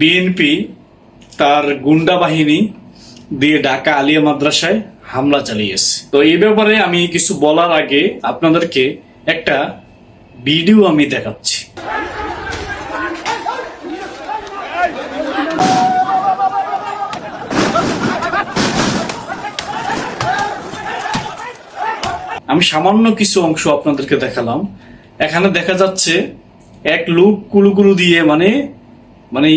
BNP তার গুন্ডা বাহিনী দিয়ে ঢাকা আলিয়া মাদ্রাসায় হামলা চালিয়েছে। তো এই ব্যাপারে আমি কিছু বলার আগে আপনাদেরকে একটা ভিডিও আমি দেখাচ্ছি। আমি সামান্য কিছু অংশ আপনাদেরকে দেখালাম। এখানে দেখা যাচ্ছে এক লোক কুলুকুলু দিয়ে মানে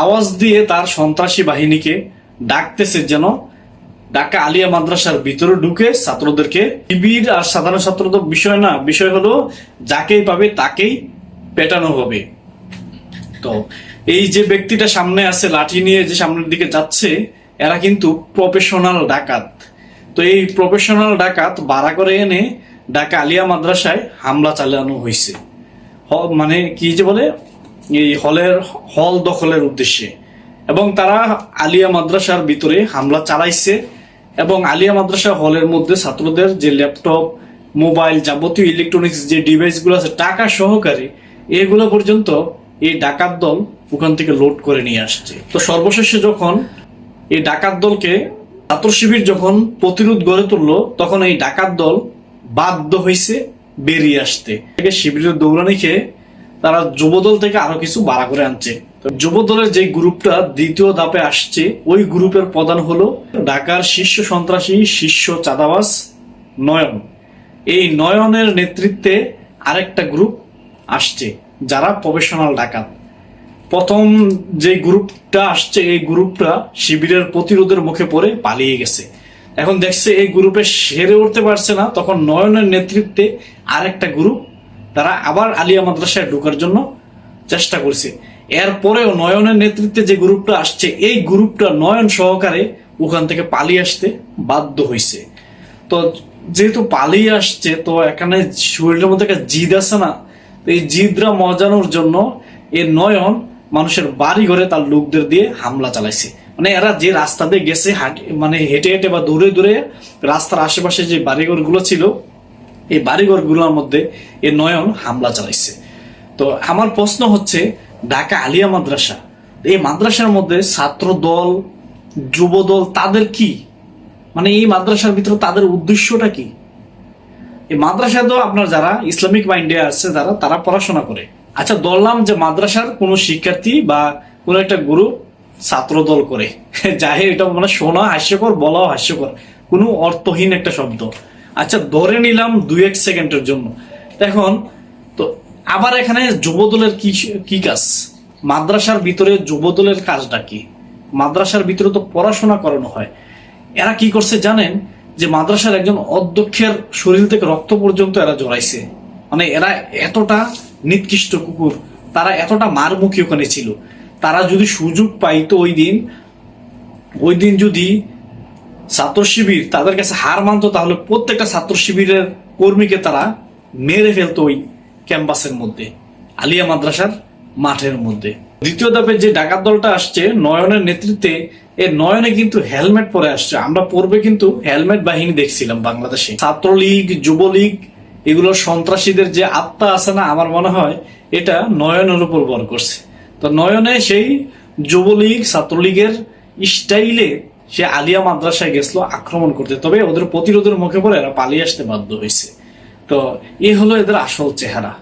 আওয়াজ দিয়ে তার সন্ত্রাসী বাহিনীকে ডাকতেছে যেন ঢাকা আলিয়া মাদ্রাসার ভিতরে ঢুকে ছাত্রদেরকে, শিবির আর সাধারণ ছাত্রদের বিষয় না, বিষয় হলো যাকেই পাবে তাকেই পেটানো হবে। তো এই যে ব্যক্তিটা সামনে আছে লাঠি নিয়ে যে সামনের দিকে যাচ্ছে, এরা কিন্তু প্রফেশনাল ডাকাত। তো এই প্রফেশনাল ডাকাত ভাড়া করে এনে ঢাকা আলিয়া মাদ্রাসায় হামলা চালানো হয়েছে। মানে কি যে বলে, এই হল দখলের উদ্দেশ্যে, এবং তারা আলিয়া মাদ্রাসার ভিতরে হামলা চালাইছে এবং আলিয়া মাদ্রাসা হলের মধ্যে ছাত্রদের যে ল্যাপটপ, মোবাইল, যাবতীয় ইলেকট্রনিক্স যে ডিভাইস গুলো আছে টাকা সহকারে, এগুলো পর্যন্ত এই ডাকাত দল ওখান থেকে লোড করে নিয়ে আসছে। তো সর্বশেষে যখন এই ডাকাত দলকে ছাত্র শিবির যখন প্রতিরোধ গড়ে তুললো, তখন এই ডাকাত দল বাধ্য হয়েছে বেরিয়ে আসতে। শিবিরের দৌড়ানি খেয়ে তারা যুবদল থেকে আরো কিছু বাড়া করে আনছে। যুবদলের যে গ্রুপটা দ্বিতীয় ধাপে আসছে, ওই গ্রুপের প্রধান হলো ঢাকার শীর্ষ সন্ত্রাসী, শীর্ষ চাঁদাবাজ নয়ন। এই নয়নের নেতৃত্বে আরেকটা গ্রুপ আসছে যারা প্রফেশনাল ডাকাত। প্রথম যে গ্রুপটা আসছে, এই গ্রুপটা শিবিরের প্রতিরোধের মুখে পড়ে পালিয়ে গেছে। এখন দেখছে এই গ্রুপে সেরে উঠতে পারছে না, তখন নয়নের নেতৃত্বে আরেকটা গ্রুপ তারা আবার আলিয়া মাদ্রাসায় ঢোকার জন্য চেষ্টা করছে। এরপরেও নয়নের নেতৃত্বে যে গ্রুপটা আসছে, এই গ্রুপটা নয়ন সহকারে ওখান থেকে পালিয়ে আসতে বাধ্য হয়েছে। তো যেহেতু পালিয়ে আসছে, তো এখানে শরীরের মধ্যে একটা জিদ আছে না, এই জিদরা মজানোর জন্য এই নয়ন মানুষের বাড়ি ঘরে তার লোকদের দিয়ে হামলা চালাইছে। মানে এরা যে রাস্তা দিয়ে গেছে হেঁটে হেঁটে বা দূরে দূরে রাস্তার আশেপাশে যে বাড়িঘর গুলো ছিল, এই বাড়িঘর গুলোর মধ্যে এই নয়ন হামলা চালাইছে। তো আমার প্রশ্ন হচ্ছে, ঢাকা আলিয়া মাদ্রাসা, এই মাদ্রাসার মধ্যে ছাত্র দল, যুব দল, তাদের কি মানে এই মাদ্রাসার ভিতরে তাদের উদ্দেশ্যটা কি? এই মাদ্রাসা তো আপনার যারা ইসলামিক মাইন্ডে আছে তারা পড়াশোনা করে। আচ্ছা, ধরলাম যে মাদ্রাসার কোনো শিক্ষার্থী বা কোনো একটা গ্রুপ ছাত্র দল করে, যাই এটা মানে শোনা হাস্যকর, বলাও হাস্যকর, কোনো অর্থহীন একটা শব্দ। আচ্ছা, ধরে নিলাম 2-1 সেকেন্ডের জন্য। এখন তো আবার এখানে যুবদলের কি কাজ? মাদ্রাসার ভিতরে যুবদলের কাজটা কি? মাদ্রাসার ভিতরে তো পড়াশোনা করানো হয়। এরা কি করছে জানেন? যে মাদ্রাসার একজন অধ্যক্ষের শরীর থেকে রক্ত পর্যন্ত এরা জড়াইছে। মানে এরা এতটা নিকৃষ্ট কুকুর, তারা এতটা মারমুখী ওখানে ছিল। তারা যদি সুযোগ পাইতো ওই দিন যদি ছাত্র শিবির তাদের কাছে হার মানতো, তাহলে প্রত্যেকটা ছাত্র শিবিরের কর্মীকে তারা মেরে ফেলতো ওই ক্যাম্পাসের মধ্যে, আলিয়া মাদ্রাসার মাঠের মধ্যে। দ্বিতীয় ধাপে যে ডাকাত দলটা আসছে নয়নের নেতৃত্বে, এই নয়নে কিন্তু হেলমেট পরে আসছে। আমরা পূর্বে কিন্তু হেলমেট বাহিনী দেখছিলাম বাংলাদেশে। ছাত্রলীগ, যুবলীগ, এগুলোর সন্ত্রাসীদের যে আত্মা আছে না, আমার মনে হয় এটা নয়নের উপর ভর করছে। তো নয়নে সেই যুবলীগ, ছাত্রলীগের স্টাইলে সে আলিয়া মাদ্রাসায় গেছিল আক্রমণ করতে, তবে ওদের প্রতিরোধের মুখে পড়ে এরা পালিয়ে আসতে বাধ্য হয়েছে। তো এ হলো এদের আসল চেহারা।